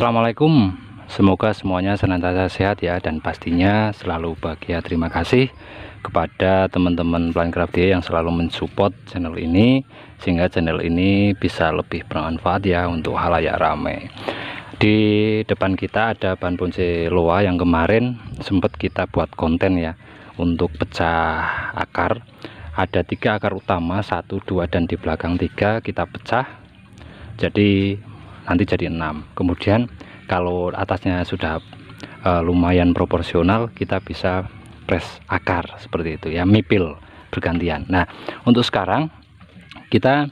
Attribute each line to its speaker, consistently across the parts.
Speaker 1: Assalamualaikum, semoga semuanya senantiasa sehat ya, dan pastinya selalu bahagia. Terima kasih kepada teman-teman Planecraft yang selalu mensupport channel ini, sehingga channel ini bisa lebih bermanfaat ya untuk halayak ramai. Di depan kita ada bahan bonsai loa yang kemarin sempat kita buat konten ya, untuk pecah akar. Ada 3 akar utama, 1, 2, dan di belakang 3 kita pecah, jadi nanti jadi 6. Kemudian kalau atasnya sudah lumayan proporsional, kita bisa press akar seperti itu ya, mipil bergantian. Nah, untuk sekarang kita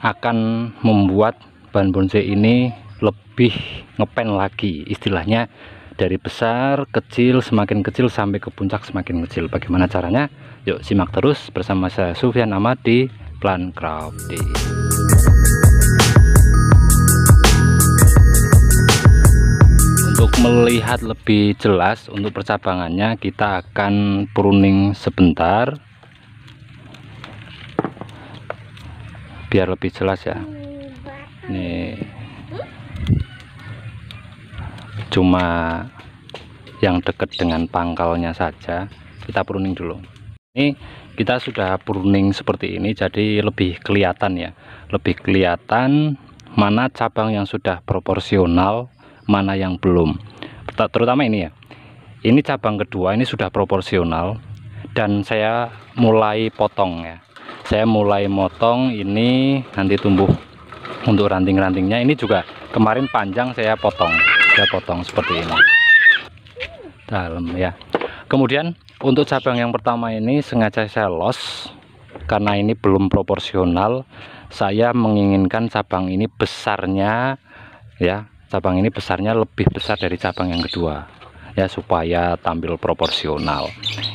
Speaker 1: akan membuat bahan bonsai ini lebih ngepen lagi, istilahnya dari besar kecil, semakin kecil sampai ke puncak semakin kecil. Bagaimana caranya? Yuk simak terus bersama saya Sufyan Ahmad di Planecraft. Untuk melihat lebih jelas untuk percabangannya, kita akan pruning sebentar biar lebih jelas ya. Ini cuma yang dekat dengan pangkalnya saja, kita pruning dulu. Ini kita sudah pruning seperti ini, jadi lebih kelihatan ya, lebih kelihatan mana cabang yang sudah proporsional, mana yang belum. Terutama ini ya, ini cabang kedua ini sudah proporsional, dan saya mulai potong ya, saya mulai motong. Ini nanti tumbuh untuk ranting-rantingnya. Ini juga kemarin panjang, saya potong seperti ini dalam ya. Kemudian untuk cabang yang pertama ini sengaja saya los karena ini belum proporsional. Saya menginginkan cabang ini besarnya ya, cabang ini besarnya lebih besar dari cabang yang kedua ya, supaya tampil proporsional.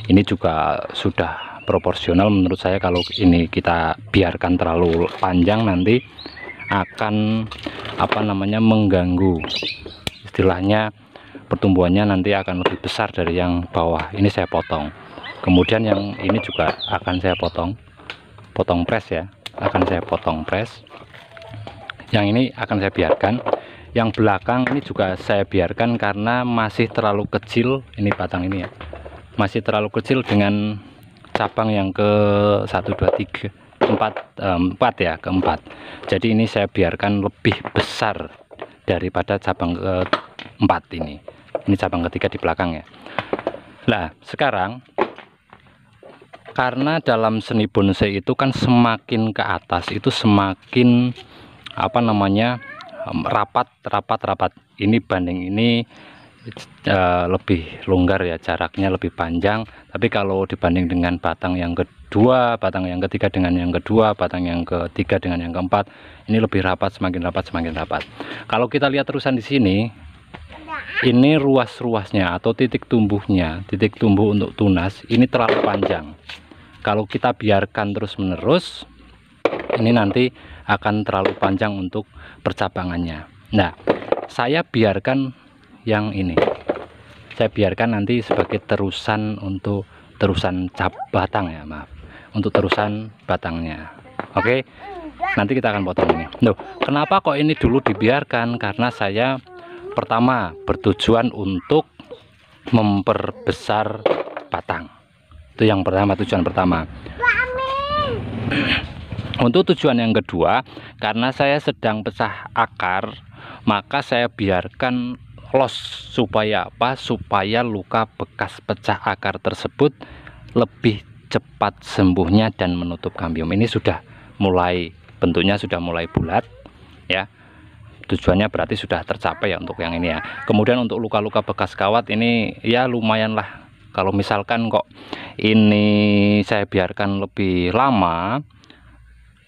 Speaker 1: Ini juga sudah proporsional menurut saya. Kalau ini kita biarkan terlalu panjang, nanti akan mengganggu, istilahnya pertumbuhannya nanti akan lebih besar dari yang bawah. Ini saya potong. Kemudian yang ini juga akan saya potong press ya, akan saya potong press. Yang ini akan saya biarkan. Yang belakang ini juga saya biarkan karena masih terlalu kecil. Ini batang ini ya, masih terlalu kecil dengan cabang yang ke 1, 2, 3, 4 ya, keempat. Jadi ini saya biarkan lebih besar daripada cabang keempat ini. Ini cabang ketiga di belakang ya. Nah, sekarang karena dalam seni bonsai itu kan semakin ke atas itu semakin rapat. Ini banding ini lebih longgar ya, jaraknya lebih panjang. Tapi kalau dibanding dengan batang yang kedua, batang yang ketiga dengan yang kedua, batang yang ketiga dengan yang keempat, ini lebih rapat, semakin rapat. Kalau kita lihat terusan di sini, ini ruas-ruasnya atau titik tumbuh untuk tunas ini terlalu panjang. Kalau kita biarkan terus-menerus, ini nanti akan terlalu panjang untuk percabangannya. Nah, saya biarkan yang ini, saya biarkan nanti sebagai terusan, untuk terusan batang ya, maaf, untuk terusan batangnya. Oke, nanti kita akan potong ini. Loh, kenapa kok ini dulu dibiarkan? Karena saya pertama bertujuan untuk memperbesar batang. Itu yang pertama, tujuan pertama. Untuk tujuan yang kedua, karena saya sedang pecah akar, maka saya biarkan los. Supaya apa? Supaya luka bekas pecah akar tersebut lebih cepat sembuhnya dan menutup kambium. Ini sudah mulai, bentuknya sudah mulai bulat ya. Tujuannya berarti sudah tercapai ya untuk yang ini ya. Kemudian untuk luka-luka bekas kawat ini ya lumayan lah. Kalau misalkan kok ini saya biarkan lebih lama,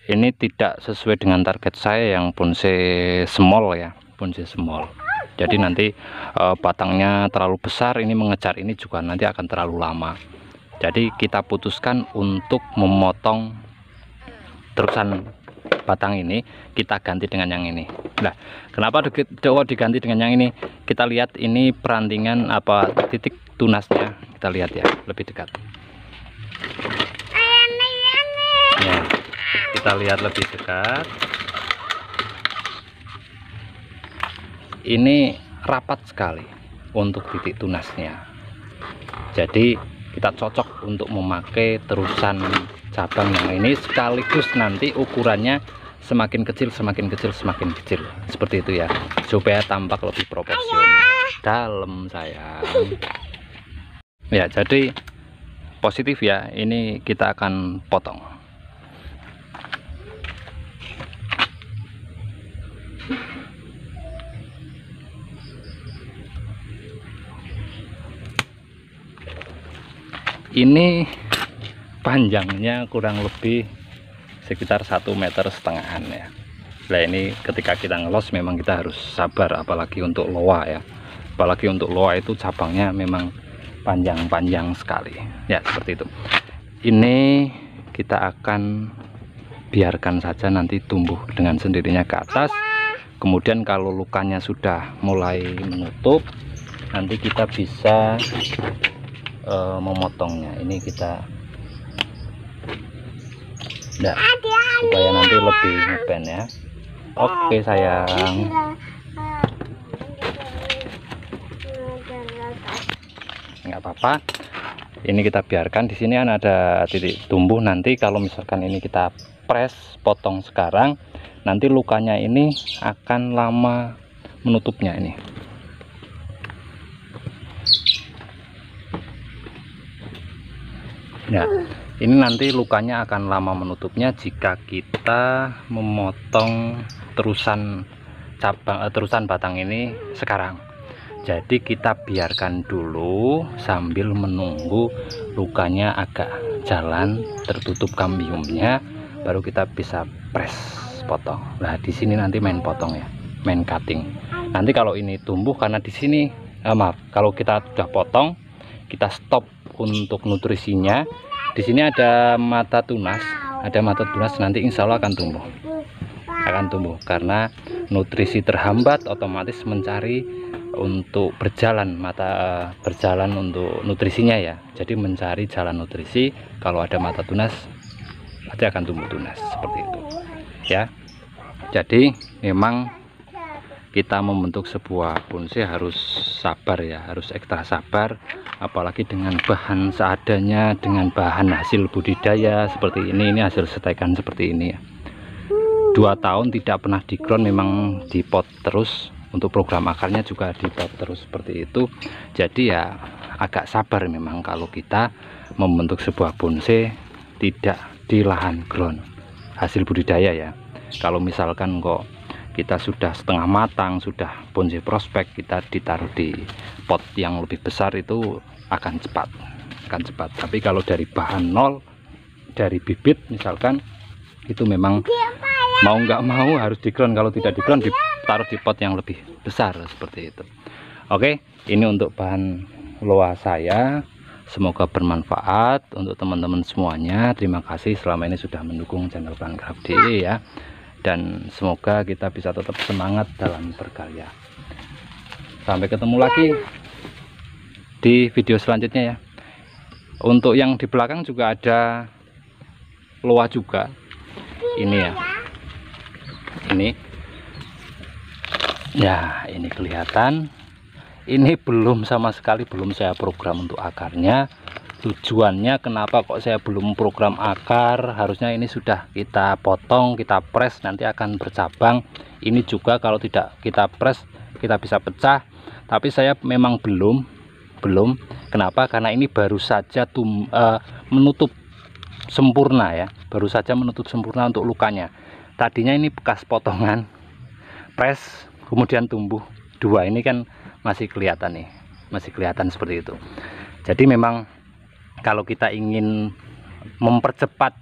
Speaker 1: ini tidak sesuai dengan target saya yang bonsai small ya, bonsai small. Jadi nanti batangnya terlalu besar, ini mengejar ini juga nanti akan terlalu lama. Jadi kita putuskan untuk memotong terusan batang ini, kita ganti dengan yang ini. Nah, kenapa diganti dengan yang ini? Kita lihat ini perantingan titik tunasnya, kita lihat ya lebih dekat ya, kita lihat lebih dekat. ini rapat sekali untuk titik tunasnya. Jadi kita cocok untuk memakai terusan cabang yang ini, sekaligus nanti ukurannya semakin kecil semakin kecil semakin kecil seperti itu ya, supaya tampak lebih proporsional. Dalam sayang ya, jadi positif ya. Ini kita akan potong. Ini panjangnya kurang lebih sekitar 1,5 meter ya. Nah ini ketika kita ngelos memang kita harus sabar, apalagi untuk loa ya. Apalagi untuk loa itu cabangnya memang panjang-panjang sekali ya, seperti itu. Ini kita akan biarkan saja nanti tumbuh dengan sendirinya ke atas. Kemudian kalau lukanya sudah mulai menutup, nanti kita bisa memotongnya. Ini kita supaya nanti lebih ngepen ya. Oke sayang, nggak apa-apa. Ini kita biarkan di sini, kan ada titik tumbuh. Nanti kalau misalkan ini kita press potong sekarang, nanti lukanya ini akan lama menutupnya ini. Nah, ini nanti lukanya akan lama menutupnya jika kita memotong terusan cabang terusan batang ini sekarang. Jadi kita biarkan dulu sambil menunggu lukanya agak jalan, tertutup kambiumnya, baru kita bisa press potong. Nah, di sini nanti main potong ya, main cutting. Nanti kalau ini tumbuh, karena di sini maaf, kalau kita sudah potong, kita stop untuk nutrisinya. Di sini ada mata tunas, nanti insya Allah akan tumbuh karena nutrisi terhambat, otomatis mencari untuk berjalan berjalan untuk nutrisinya ya. Jadi mencari jalan nutrisi, kalau ada mata tunas nanti akan tumbuh tunas seperti itu ya. Jadi memang kita membentuk sebuah bonsai harus sabar ya, harus ekstra sabar, apalagi dengan bahan seadanya, dengan bahan hasil budidaya seperti ini hasil setekan seperti ini ya. 2 tahun tidak pernah di ground, memang di pot terus, untuk program akarnya juga di pot terus seperti itu. Jadi ya agak sabar memang kalau kita membentuk sebuah bonsai tidak di lahan ground hasil budidaya ya. Kalau misalkan kok kita sudah setengah matang, sudah bonsai prospek, kita ditaruh di pot yang lebih besar itu akan cepat. Tapi kalau dari bahan nol, dari bibit misalkan, itu memang mau nggak mau harus di ground. Kalau tidak di ground, ditaruh di pot yang lebih besar seperti itu. Oke, ini untuk bahan loa saya. Semoga bermanfaat untuk teman-teman semuanya. Terima kasih selama ini sudah mendukung channel Plancraft.de ya. Dan semoga kita bisa tetap semangat dalam berkarya. Sampai ketemu lagi di video selanjutnya ya. Untuk yang di belakang juga ada loa juga. Ini ya. Ini. Ya, ini kelihatan. Ini belum sama sekali belum saya program untuk akarnya. Tujuannya kenapa kok saya belum program akar, harusnya ini sudah kita potong, kita press, nanti akan bercabang. Ini juga kalau tidak kita press kita bisa pecah, tapi saya memang belum. Kenapa? Karena ini baru saja menutup sempurna ya, baru saja menutup sempurna untuk lukanya. Tadinya ini bekas potongan press kemudian tumbuh 2, ini kan masih kelihatan nih, masih kelihatan seperti itu. Jadi memang kalau kita ingin mempercepat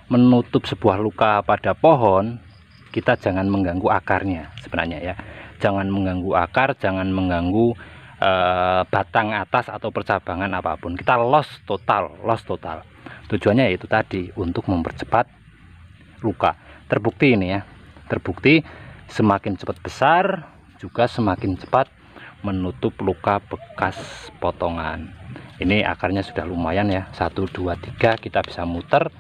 Speaker 1: menutup sebuah luka pada pohon, kita jangan mengganggu akarnya sebenarnya ya. Jangan mengganggu akar, jangan mengganggu batang atas atau percabangan apapun. Kita loss total. Tujuannya yaitu tadi, untuk mempercepat luka. Terbukti ini ya, terbukti semakin cepat besar juga semakin cepat menutup luka bekas potongan. Ini akarnya sudah lumayan ya, 1 2 3 kita bisa muter.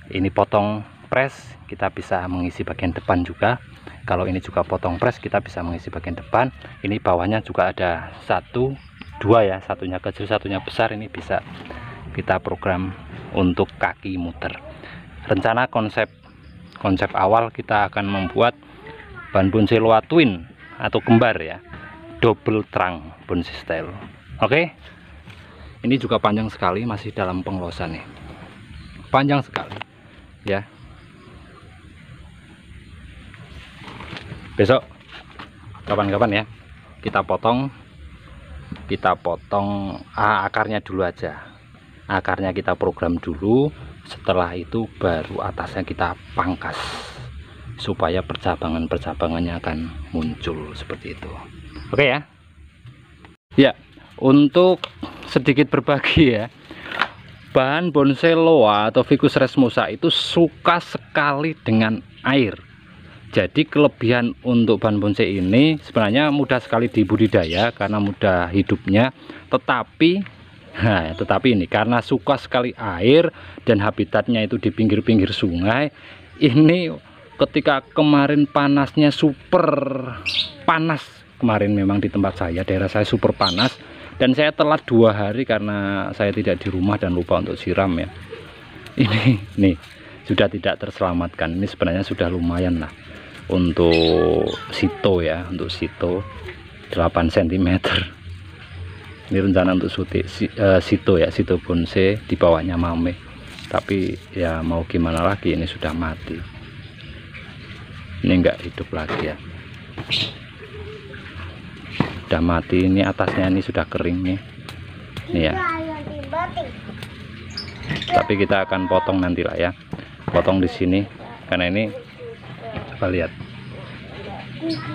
Speaker 1: Ini potong press, kita bisa mengisi bagian depan juga. Kalau ini juga potong pres, kita bisa mengisi bagian depan. Ini bawahnya juga ada dua ya, satunya kecil satunya besar. Ini bisa kita program untuk kaki muter. Rencana konsep awal kita akan membuat ban bonsai Loa twin atau kembar ya, double trunk bonsai style. Oke, ini juga panjang sekali, masih dalam pengelosan nih, panjang sekali ya. Besok kapan-kapan ya kita potong akarnya dulu aja. Akarnya kita program dulu, setelah itu baru atasnya kita pangkas supaya percabangannya akan muncul seperti itu. Oke ya. Ya, untuk sedikit berbagi ya, bahan bonsai Loa atau Ficus resmosa itu suka sekali dengan air. Jadi kelebihan untuk bahan bonsai ini sebenarnya mudah sekali dibudidaya karena mudah hidupnya, tetapi ini karena suka sekali air dan habitatnya itu di pinggir-pinggir sungai. Ini ketika kemarin panasnya super panas, kemarin memang di tempat saya, daerah saya super panas, dan saya telat 2 hari karena saya tidak di rumah dan lupa untuk siram ya. Ini nih sudah tidak terselamatkan. Ini sebenarnya sudah lumayan lah untuk sito ya, untuk sito 8 cm. Ini rencana untuk sito ya, sito bonsai di bawahnya mame, tapi ya mau gimana lagi, ini sudah mati, ini enggak hidup lagi ya, sudah mati. Ini atasnya ini sudah kering nih, ini ya, tapi kita akan potong nanti lah ya, potong di sini karena ini coba lihat.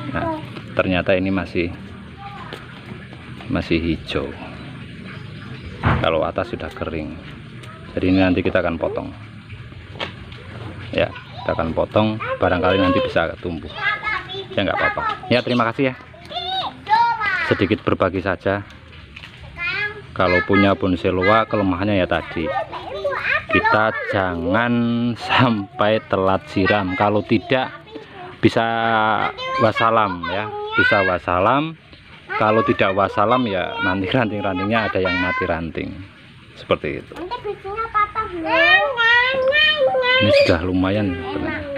Speaker 1: Nah, ternyata ini masih hijau, kalau atas sudah kering. Jadi ini nanti kita akan potong ya, kita akan potong, barangkali nanti bisa tumbuh ya, nggak apa-apa ya. Terima kasih ya, sedikit berbagi saja. Kalau punya bonsai Loa, kelemahannya ya tadi, kita jangan sampai telat siram. Kalau tidak bisa wassalam ya, bisa wassalam. Kalau tidak wassalam ya nanti ranting-rantingnya ada yang mati ranting seperti itu. Ini sudah lumayan sebenarnya.